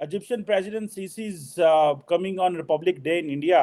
Egyptian President Sisi's coming on Republic Day in India?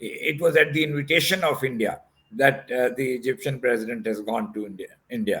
It was at the invitation of India that the Egyptian president has gone to India.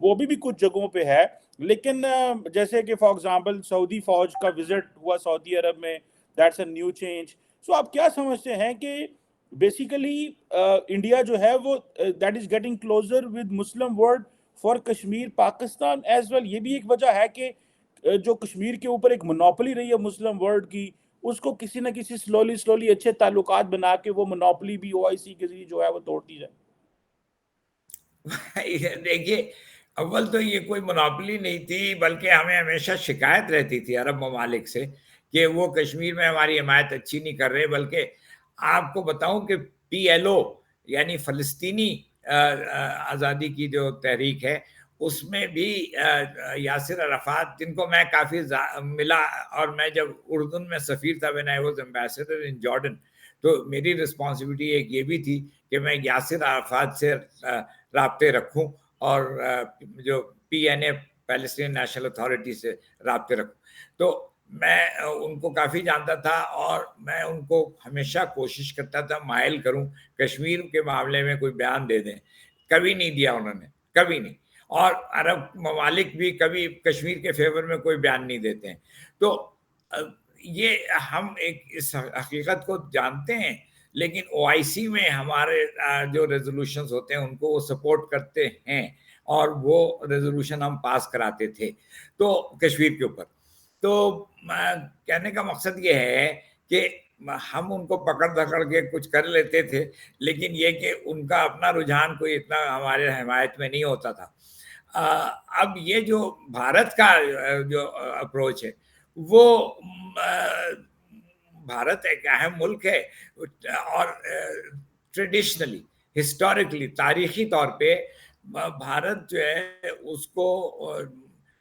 وہ بھی کچھ جگہوں پہ ہے. لیکن جیسے کہ فار ایگزامپل سعودی فوج کا وزٹ ہوا سعودی عرب میں, دیٹس اے نیو چینج. سو آپ کیا سمجھتے ہیں کہ بیسیکلی انڈیا جو ہے وہ that is getting closer with Muslim world for Kashmir Pakistan as well? یہ بھی ایک وجہ ہے کہ جو کشمیر کے اوپر ایک منوپلی رہی ہے مسلم ورلڈ کی, اس کو کسی نہ کسی سلولی اچھے تعلقات بنا کے وہ منوپلی بھی OIC کے ذریعے جو ہے وہ توڑتی جائے. دیکھیے, اول تو یہ کوئی منوپلی نہیں تھی, بلکہ ہمیں ہمیشہ شکایت رہتی تھی عرب ممالک سے کہ وہ کشمیر میں ہماری حمایت اچھی نہیں کر رہے. بلکہ آپ کو بتاؤں کہ PLO یعنی فلسطینی آزادی کی جو تحریک ہے, اس میں بھی یاسر عرفات, جن کو میں کافی ملا, اور میں جب اردن میں سفیر تھا when I was ambassador in Jordan, تو میری رسپانسبلٹی ایک یہ بھی تھی کہ میں یاسر عرفات سے رابطے رکھوں اور جو PNA پیلسٹین نیشنل اتھارٹی سے رابطے رکھوں. تو میں ان کو کافی جانتا تھا, اور میں ان کو ہمیشہ کوشش کرتا تھا مائل کروں کشمیر کے معاملے میں کوئی بیان دے دیں. کبھی نہیں دیا انہوں نے, کبھی نہیں. اور عرب ممالک بھی کبھی کشمیر کے فیور میں کوئی بیان نہیں دیتے ہیں. تو یہ ہم ایک اس حقیقت کو جانتے ہیں, لیکن OIC میں ہمارے جو ریزولوشنز ہوتے ہیں ان کو وہ سپورٹ کرتے ہیں, اور وہ ریزولوشن ہم پاس کراتے تھے تو کشمیر کے اوپر. تو کہنے کا مقصد یہ ہے کہ ہم ان کو پکڑ دھکڑ کے کچھ کر لیتے تھے, لیکن یہ کہ ان کا اپنا رجحان کوئی اتنا ہمارے حمایت میں نہیں ہوتا تھا. اب یہ جو بھارت کا جو اپروچ ہے, وہ بھارت ایک اہم ملک ہے, اور ٹریڈیشنلی ہسٹوریکلی تاریخی طور پہ بھارت جو ہے اس کو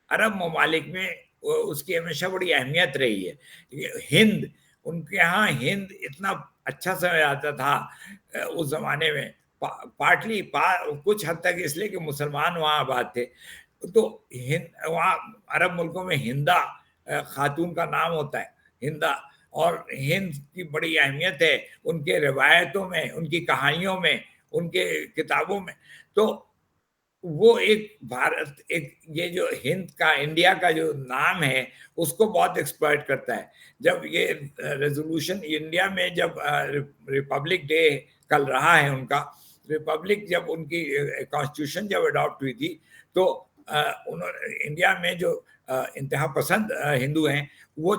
عرب ممالک میں اس کی ہمیشہ بڑی اہمیت رہی ہے. ہند, ان کے ہاں ہند اتنا اچھا سمجھا جاتا تھا اس زمانے میں, پارٹلی کچھ حد تک اس لیے کہ مسلمان وہاں آباد تھے. تو وہاں عرب ملکوں میں ہندا خاتون کا نام ہوتا ہے, ہندا, اور ہند کی بڑی اہمیت ہے ان کے روایتوں میں, ان کی کہانیوں میں, ان کے کتابوں میں. تو وہ ایک بھارت, ایک یہ جو ہند کا انڈیا کا جو نام ہے اس کو بہت ایکسپلائٹ کرتا ہے. جب یہ ریزولوشن انڈیا میں, جب ریپبلک ڈے کل رہا ہے ان کا, ریپبلک جب ان کی کانسٹیٹیوشن جب اڈاپٹ ہوئی تھی, تو انڈیا میں جو انتہا پسند ہندو ہیں وہ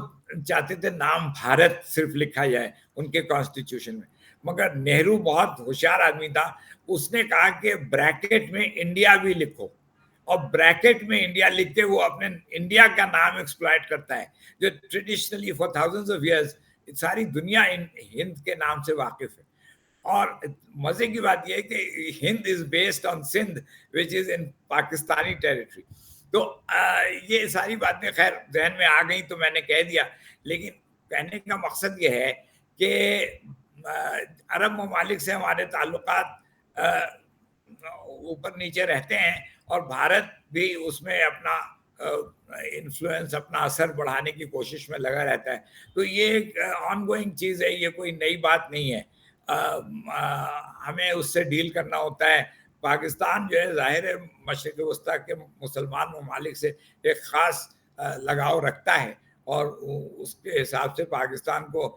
چاہتے تھے نام بھارت صرف لکھا جائے ان کے کانسٹیٹیوشن میں. مگر نہرو بہت ہوشیار آدمی تھا, اس نے کہا کہ بریکٹ میں انڈیا بھی لکھو, اور بریکٹ میں انڈیا لکھ کے وہ اپنے انڈیا کا نام ایکسپلائٹ کرتا ہے, جو traditionally for thousands of years ساری دنیا ہند کے نام سے واقف ہے. اور مزے کی بات یہ ہے کہ Hind is based on Sindh which is in Pakistani territory. تو یہ ساری باتیں خیر ذہن میں آ گئیں تو میں نے کہہ دیا. لیکن کہنے کا مقصد یہ ہے کہ عرب ممالک سے ہمارے تعلقات اوپر نیچے رہتے ہیں, اور بھارت بھی اس میں اپنا انفلوئنس, اپنا اثر بڑھانے کی کوشش میں لگا رہتا ہے. تو یہ ایک آن گوئنگ چیز ہے, یہ کوئی نئی بات نہیں ہے. ہمیں اس سے ڈیل کرنا ہوتا ہے. پاکستان جو ہے ظاہر ہے مشرق وسطیٰ کے مسلمان ممالک سے ایک خاص لگاؤ رکھتا ہے, اور اس کے حساب سے پاکستان کو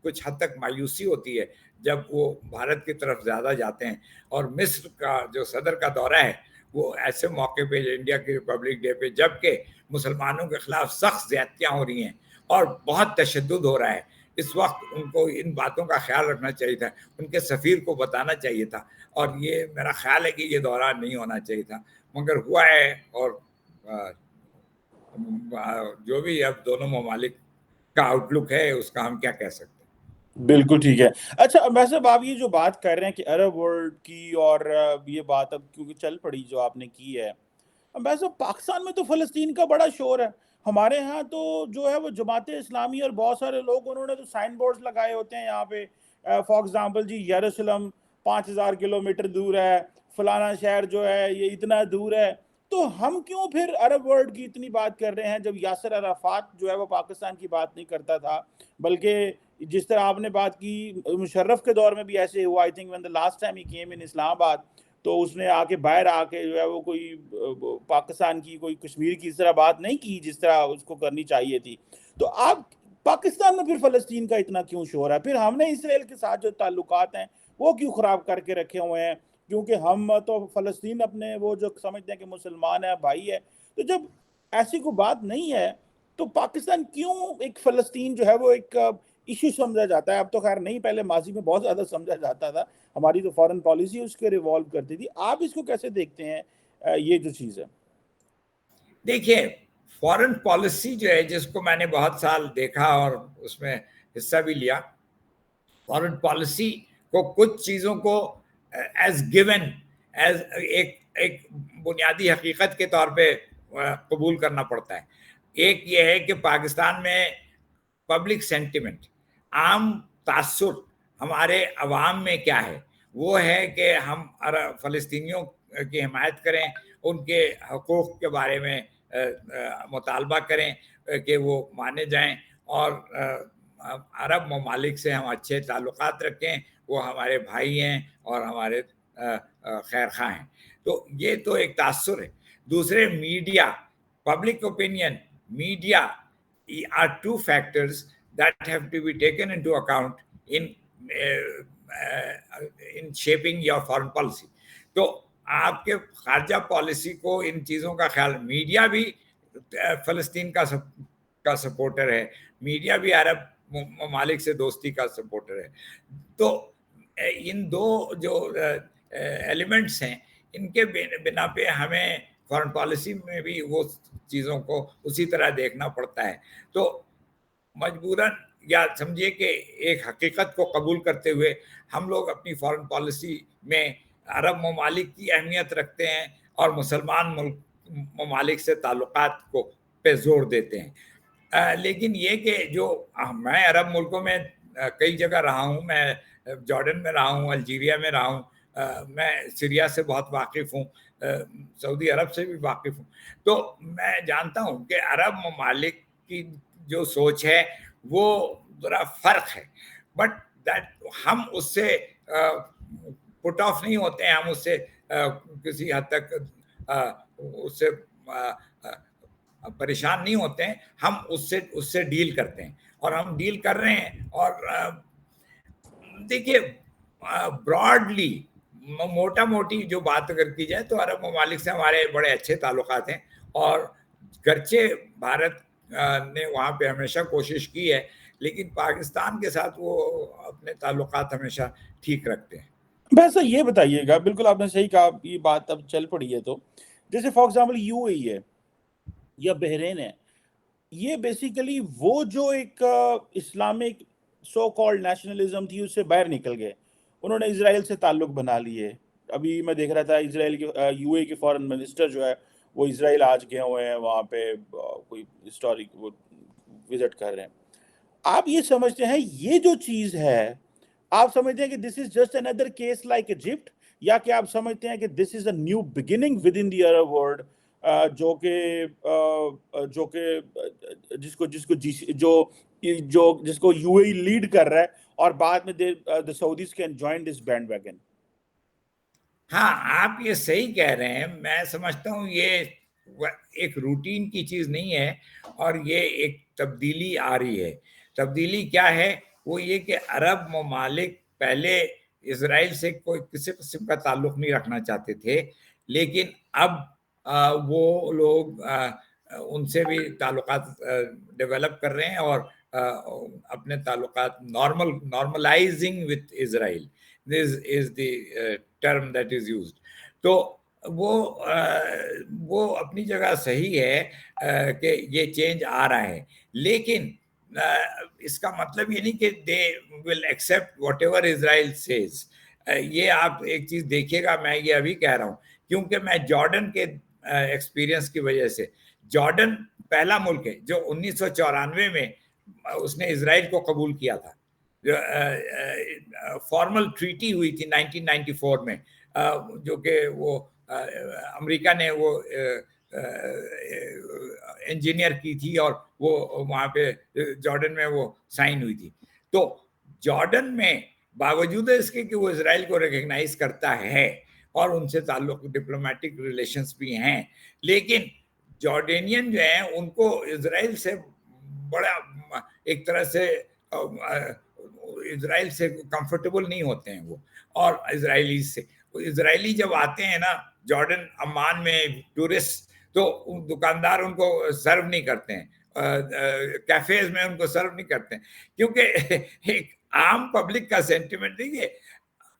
کچھ حد تک مایوسی ہوتی ہے جب وہ بھارت کی طرف زیادہ جاتے ہیں. اور مصر کا جو صدر کا دورہ ہے وہ ایسے موقع پہ, انڈیا کی ریپبلک ڈے پہ, جب کہ مسلمانوں کے خلاف سخت زیادتیاں ہو رہی ہیں اور بہت تشدد ہو رہا ہے, اس وقت ان کو ان باتوں کا خیال رکھنا چاہیے تھا, ان کے سفیر کو بتانا چاہیے تھا. اور یہ میرا خیال ہے کہ یہ دورہ نہیں ہونا چاہیے تھا, مگر ہوا ہے. اور جو بھی اب دونوں ممالک کا آؤٹ لک ہے اس کا ہم کیا کہہ سکتے ہیں. بالکل ٹھیک ہے. اچھا ویسے آپ یہ جو بات کر رہے ہیں کہ عرب ورلڈ کی, اور یہ بات اب کیونکہ چل پڑی جو آپ نے کی ہے, ویسے پاکستان میں تو فلسطین کا بڑا شور ہے. ہمارے ہاں تو جو ہے وہ جماعت اسلامی اور بہت سارے لوگ, انہوں نے تو سائن بورڈز لگائے ہوتے ہیں یہاں پہ, فار ایگزامپل جی یروشلم 5000 کلومیٹر دور ہے, فلانا شہر جو ہے یہ اتنا دور ہے. تو ہم کیوں پھر عرب ورلڈ کی اتنی بات کر رہے ہیں جب یاسر عرفات جو ہے وہ پاکستان کی بات نہیں کرتا تھا؟ بلکہ جس طرح آپ نے بات کی مشرف کے دور میں بھی ایسے ہوا, I think when the last time he came in اسلام آباد, تو اس نے آ کے باہر آ کے جو ہے وہ کوئی پاکستان کی کوئی کشمیر کی اس طرح بات نہیں کی جس طرح اس کو کرنی چاہیے تھی. تو آپ پاکستان میں پھر فلسطین کا اتنا کیوں شور ہے؟ پھر ہم نے اسرائیل کے ساتھ جو تعلقات ہیں وہ کیوں خراب کر کے رکھے ہوئے ہیں؟ کیونکہ ہم تو فلسطین اپنے وہ جو سمجھتے ہیں کہ مسلمان ہے، بھائی ہے. تو جب ایسی کوئی بات نہیں ہے تو پاکستان کیوں ایک فلسطین جو ہے وہ ایک ایشو سمجھا جاتا ہے؟ اب تو خیر نہیں، پہلے ماضی میں بہت زیادہ سمجھا جاتا تھا، ہماری تو فارن پالیسی اس کے ریوالو کرتی تھی. آپ اس کو کیسے دیکھتے ہیں یہ جو چیز ہے؟ دیکھیے فارن پالیسی جو ہے جس کو میں نے بہت سال دیکھا اور اس میں حصہ بھی لیا، فارن پالیسی کو کچھ چیزوں کو ایز گیون، ایز ایک بنیادی حقیقت کے طور پہ قبول کرنا پڑتا ہے. ایک یہ ہے کہ پاکستان میں پبلک سینٹیمنٹ، عام تاثر ہمارے عوام میں کیا ہے، وہ ہے کہ ہم فلسطینیوں کی حمایت کریں، ان کے حقوق کے بارے میں مطالبہ کریں کہ وہ مانے جائیں، اور عرب ممالک سے ہم اچھے تعلقات رکھیں، وہ ہمارے بھائی ہیں اور ہمارے خیر خواہ ہیں. تو یہ تو ایک تاثر ہے. دوسرے media, public opinion, media are two factors that have to be taken into account in shaping your foreign policy. تو آپ کے خارجہ پالیسی کو ان چیزوں کا خیال، میڈیا بھی فلسطین کا سپورٹر ہے، میڈیا بھی عرب ممالک سے دوستی کا سپورٹر ہے. تو ان دو جو ایلیمنٹس ہیں ان کے بنا پہ ہمیں فارن پالیسی میں بھی وہ چیزوں کو اسی طرح دیکھنا پڑتا ہے. تو مجبوراً یا سمجھیے کہ ایک حقیقت کو قبول کرتے ہوئے ہم لوگ اپنی فارن پالیسی میں عرب ممالک کی اہمیت رکھتے ہیں اور مسلمان ممالک سے تعلقات کو پہ زور دیتے ہیں. لیکن یہ کہ جو میں عرب ملکوں میں کئی جگہ رہا ہوں، میں جارڈن میں رہا ہوں، الجیریا میں رہا ہوں، میں سیریا سے بہت واقف ہوں، سعودی عرب سے بھی واقف ہوں. تو میں جانتا ہوں کہ عرب ممالک کی جو سوچ ہے وہ ذرا فرق ہے، بٹ ہم اس سے پٹ آف نہیں ہوتے ہیں، ہم اس سے کسی حد تک اس سے پریشان نہیں ہوتے ہیں. ہم اس سے ڈیل کرتے ہیں اور ہم ڈیل کر رہے ہیں. اور دیکھیے براڈلی موٹا موٹی جو بات اگر کی جائے تو عرب ممالک سے ہمارے بڑے اچھے تعلقات ہیں، اور گرچہ بھارت نے وہاں پہ ہمیشہ کوشش کی ہے، لیکن پاکستان کے ساتھ وہ اپنے تعلقات ہمیشہ ٹھیک رکھتے ہیں. ویسے یہ بتائیے گا، بالکل آپ نے صحیح کہا، یہ بات اب چل پڑی ہے. تو جیسے فار ایگزامپل یو اے ای ہے یا بحرین ہے، یہ بیسیکلی وہ جو ایک اسلامک سو کالڈ نیشنلزم تھی اس سے باہر نکل گئے، انہوں نے اسرائیل سے تعلق بنا لیے. ابھی میں دیکھ رہا تھا اسرائیل کے یو اے کے فارن منسٹر جو ہے وہ اسرائیل آج گئے ہوئے ہیں، وہاں پہ کوئی ہسٹورک وہ وزٹ کر رہے ہیں. آپ یہ سمجھتے ہیں یہ جو چیز ہے، آپ سمجھتے ہیں کہ this is just another case like Egypt, یا کہ آپ سمجھتے ہیں کہ this is a new beginning within the Arab world, جو کہ جس کو یو اے لیڈ کر رہا ہے، اور بعد میں the Saudis can join this bandwagon؟ ہاں آپ یہ صحیح کہہ رہے ہیں. میں سمجھتا ہوں یہ ایک روٹین کی چیز نہیں ہے، اور یہ ایک تبدیلی آ رہی ہے. تبدیلی کیا ہے؟ وہ یہ کہ عرب ممالک پہلے اسرائیل سے کوئی کسی قسم کا تعلق نہیں رکھنا چاہتے تھے، لیکن اب وہ لوگ ان سے بھی تعلقات ڈیولپ کر رہے ہیں، اور اپنے تعلقات normalising with Israel. This is the term that is used. تو وہ اپنی جگہ صحیح ہے کہ یہ چینج آ رہا ہے، لیکن اس کا مطلب یہ نہیں کہ they will accept whatever Israel says. یہ آپ ایک چیز دیکھیے گا، میں یہ ابھی کہہ رہا ہوں کیونکہ میں جارڈن کے ایکسپیرینس کی وجہ سے، جارڈن پہلا ملک ہے جو 1994 میں اس نے اسرائیل کو قبول کیا تھا. فارمل ٹریٹی ہوئی تھی 1994 میں، جو کہ وہ امریکہ نے وہ انجینئر کی تھی، اور وہ وہاں پہ جارڈن میں وہ سائن ہوئی تھی. تو جارڈن میں باوجود اس کے کہ وہ اسرائیل کو ریکگنائز کرتا ہے، اور ان سے تعلق ڈپلومیٹک ریلیشنز بھی ہیں. لیکن جارڈینین جو ہیں ان کو اسرائیل سے بڑا ایک طرح سے اسرائیل سے کمفرٹیبل نہیں ہوتے ہیں وہ, اور اسرائیلی سے. اسرائیلی جب آتے ہیں نا جارڈن عمان میں ٹورسٹ, تو دکاندار ان کو سرو نہیں کرتے ہیں, کیفیز میں ان کو سرو نہیں کرتے ہیں, کیونکہ ایک عام پبلک کا سینٹیمنٹ, دیکھیے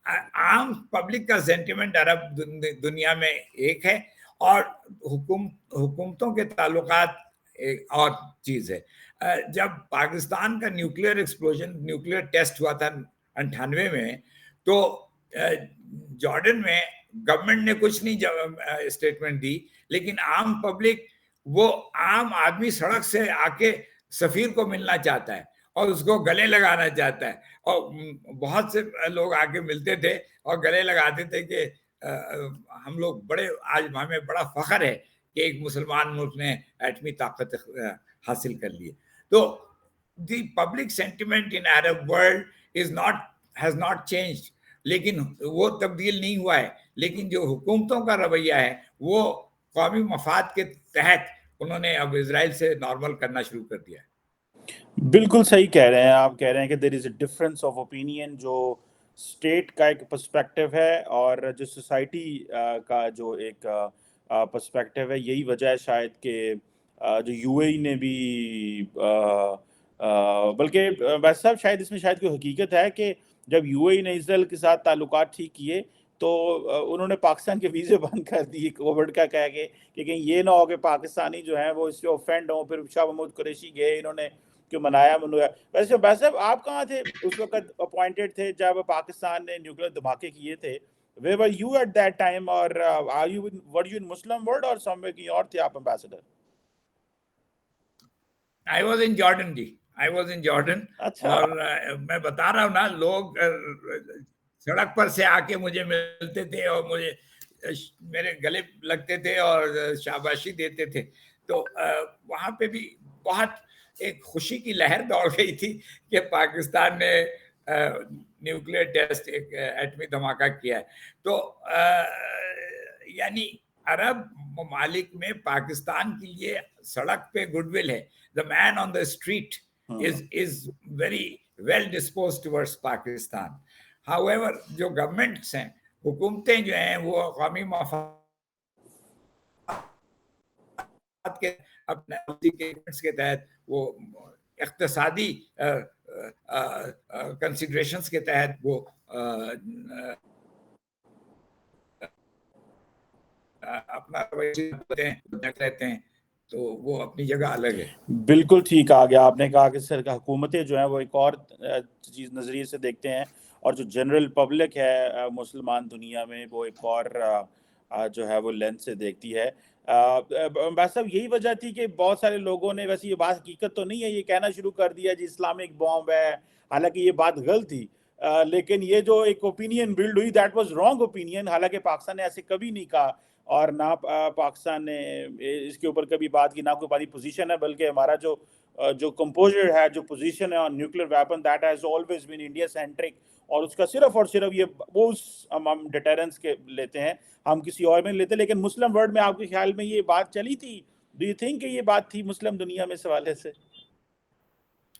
عام پبلک کا سینٹیمنٹ عرب دنیا میں ایک ہے, اور حکومتوں کے تعلقات ایک اور چیز ہے. جب پاکستان کا نیوکلیئر ایکسپلوژن, نیوکلیئر ٹیسٹ ہوا تھا 98 میں, تو جارڈن میں گورنمنٹ نے کچھ نہیں اسٹیٹمنٹ دی, لیکن عام پبلک, وہ عام آدمی سڑک سے آ کے سفیر کو ملنا چاہتا ہے اور اس کو گلے لگانا چاہتا ہے, اور بہت سے لوگ آ کے ملتے تھے اور گلے لگاتے تھے کہ ہم لوگ بڑے, آج ہمیں بڑا فخر ہے کہ ایک مسلمان ملک نے ایٹمی طاقت حاصل کر لی ہے. تو the public sentiment in Arab world has not changed, لیکن وہ تبدیل نہیں ہوا ہے. لیکن جو حکومتوں کا رویہ ہے وہ قومی مفاد کے تحت انہوں نے اب اسرائیل سے نارمل کرنا شروع کر دیا ہے. بالکل صحیح کہہ رہے ہیں آپ, کہہ رہے ہیں کہ دیر از اے ڈفرینس آف اوپینین, جو اسٹیٹ کا ایک پرسپیکٹو ہے اور جو سوسائٹی کا جو ایک پرسپیکٹو ہے. یہی وجہ ہے شاید کہ جو یو اے ای نے بھی, بلکہ ویسے صاحب شاید اس میں شاید کوئی حقیقت ہے کہ جب یو اے ای نے اسرائیل کے ساتھ تعلقات ٹھیک کیے تو انہوں نے پاکستان کے ویزے بند کر دیے کووڈ کا کہہ کے, کہ کہیں یہ نہ ہو کہ پاکستانی جو ہیں وہ اس سے اوفینڈ ہوں. پھر شاہ محمود قریشی گئے, انہوں نے کیوں منایا. ویسے صاحب آپ کہاں تھے اس وقت, اپوائنٹڈ تھے جب پاکستان نے نیوکلیر دھماکے کیے تھے؟ Where were you at that time, اور were you in Muslim world اور somewhere کہیں اور تھے آپ ambassador? I was in Jordan جی, I was in Jordan. اور میں بتا رہا ہوں نا, لوگ سڑک پر سے آ کے مجھے ملتے تھے اور مجھے میرے گلے لگتے تھے اور شاباشی دیتے تھے. تو وہاں پہ بھی بہت ایک خوشی کی لہر دوڑ گئی تھی کہ پاکستان نے نیوکلیئر ٹیسٹ, ایک ایٹمی دھماکہ کیا ہے. تو یعنی عرب ممالک میں پاکستان کے لیے سڑک پہ گڈ ول ہے. The man on the street is very well disposed towards Pakistan. However, جو گورنمنٹس ہیں, حکومتیں جو ہیں, وہ قومی مفاد کے اپنے کے تحت, وہ اقتصادی کنسیڈریشنز کے تحت وہ اپنا رہتے ہیں, تو وہ اپنی جگہ الگ ہے. بالکل ٹھیک آ گیا آپ نے کہا کہ سر حکومتیں جو ہیں وہ ایک اور چیز نظریے سے دیکھتے ہیں, اور جو جنرل پبلک ہے مسلمان دنیا میں وہ ایک اور جو ہے وہ لینس سے دیکھتی ہے. بس صاحب یہی وجہ تھی کہ بہت سارے لوگوں نے, ویسے یہ بات حقیقت تو نہیں ہے, یہ کہنا شروع کر دیا جی اسلامک بومب ہے, حالانکہ یہ بات غلط تھی. لیکن یہ جو ایک اوپینین بلڈ ہوئی, دیٹ واز رانگ اوپینین, حالانکہ پاکستان نے ایسے کبھی نہیں کہا, اور نہ پاکستان نے اس کے اوپر کبھی بات کی, نہ کوئی ہماری پوزیشن ہے. بلکہ ہمارا جو کمپوزر ہے, جو پوزیشن ہے on nuclear weapon, that has always been India centric, اور اس کا صرف اور صرف یہ وہ ہم ڈیٹرنس کے لیتے ہیں, ہم کسی اور میں نہیں لیتے. لیکن مسلم ورلڈ میں آپ کے خیال میں یہ بات چلی تھی؟ ڈو یو تھنک کہ یہ بات تھی مسلم دنیا میں اس حوالے سے؟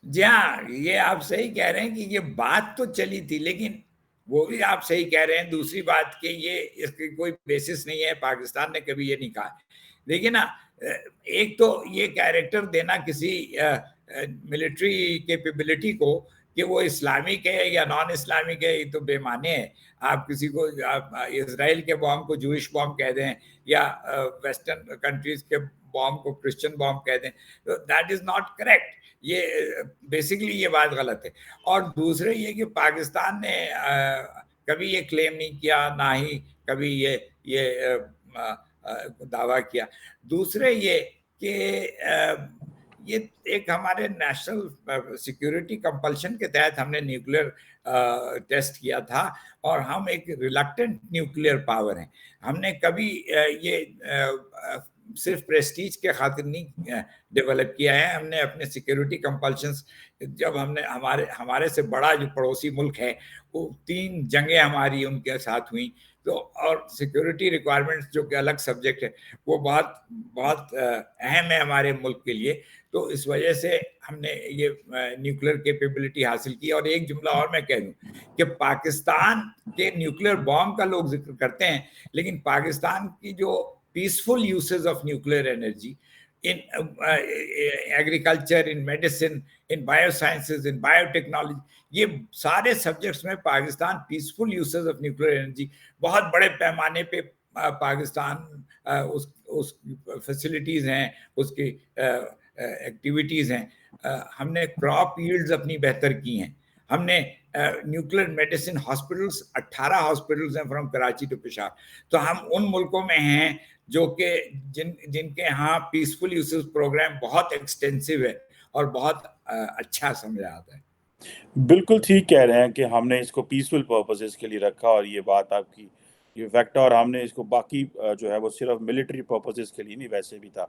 جی ہاں, یہ آپ صحیح کہہ رہے ہیں کہ یہ بات تو چلی تھی, لیکن وہ بھی آپ صحیح کہہ رہے ہیں. دوسری بات کہ یہ اس کی کوئی بیسس نہیں ہے, پاکستان نے کبھی یہ نہیں کہا. دیکھیں نا, ایک تو یہ کیریکٹر دینا کسی ملٹری کیپیبلٹی کو کہ وہ اسلامک ہے یا نان اسلامک ہے, یہ تو بے معنی ہے. آپ کسی کو اسرائیل کے بام کو جوئش بام کہہ دیں, یا ویسٹرن کنٹریز کے بام کو کرسچن بام کہہ دیں, تو دیٹ از ناٹ کریکٹ. یہ بیسیکلی یہ بات غلط ہے. اور دوسرے یہ کہ پاکستان نے کبھی یہ کلیم نہیں کیا, نہ ہی کبھی یہ دعویٰ کیا. دوسرے یہ کہ یہ ایک ہمارے نیشنل سیکیورٹی کمپلشن کے تحت ہم نے نیوکلیئر ٹیسٹ کیا تھا, اور ہم ایک ریلکٹنٹ نیوکلیئر پاور ہیں. ہم نے کبھی یہ صرف پریسٹیج کے خاطر نہیں ڈیولپ کیا ہے. ہم نے اپنے سیکیورٹی کمپلشنز, جب ہم نے ہمارے سے بڑا جو پڑوسی ملک ہے, وہ 3 جنگیں ہماری ان کے ساتھ ہوئیں, تو اور سیکورٹی ریکوائرمنٹس جو کہ الگ سبجیکٹ ہے وہ بہت بہت اہم ہے ہمارے ملک کے لیے. تو اس وجہ سے ہم نے یہ نیوکلیر کیپیبلٹی حاصل کی. اور ایک جملہ اور میں کہہ دوں کہ پاکستان کے نیوکلیر بام کا لوگ ذکر کرتے ہیں, لیکن پاکستان کی جو peaceful یوسز of nuclear energy in agriculture, in medicine, in biosciences, in biotechnology, یہ سارے سبجیکٹس میں Pakistan peaceful یوسز of nuclear energy بہت بڑے پیمانے پہ پاکستان اس فیسلٹیز ہیں, اس کی ایکٹیویٹیز ہیں. ہم نے کراپ ییلڈز اپنی بہتر کی ہیں. ہم نے نیوکلیر میڈیسن ہاسپٹلس 18 ہاسپٹلس ہیں فرام کراچی ٹو پشاور. تو ہم ان ملکوں میں ہیں جو کہ جن کے ہاں پیسفل یوسز پروگرام بہت ایکسٹینسو ہے اور بہت اچھا سمجھا آتا ہے. بالکل ٹھیک کہہ رہے ہیں کہ ہم نے اس کو پیسفل پرپسز کے لیے رکھا, اور یہ بات آپ کی یہ فیکٹ ہے, اور ہم نے اس کو باقی جو ہے وہ صرف ملٹری پرپسز کے لیے نہیں, ویسے بھی تھا.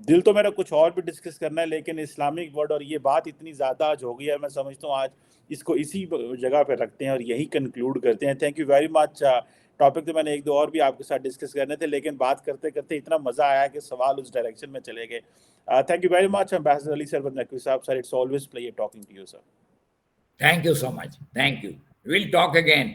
دل تو میرا کچھ اور بھی ڈسکس کرنا ہے, لیکن اسلامک ورلڈ اور یہ بات اتنی زیادہ آج ہو گئی ہے, میں سمجھتا ہوں آج اس کو اسی جگہ پہ رکھتے ہیں اور یہی کنکلوڈ کرتے ہیں. Thank you very much. Topic تو میں نے ایک دو اور بھی آپ کے ساتھ ڈسکس کرنے تھے, لیکن بات کرتے کرتے اتنا مزہ آیا کہ سوال اس ڈائریکشن میں چلے گئے. Thank you very much ambassador Ali Sarwar Naqvi صاحب. Sir, it's always pleasure talking to you sir. Thank you so much. Thank you. We'll talk again.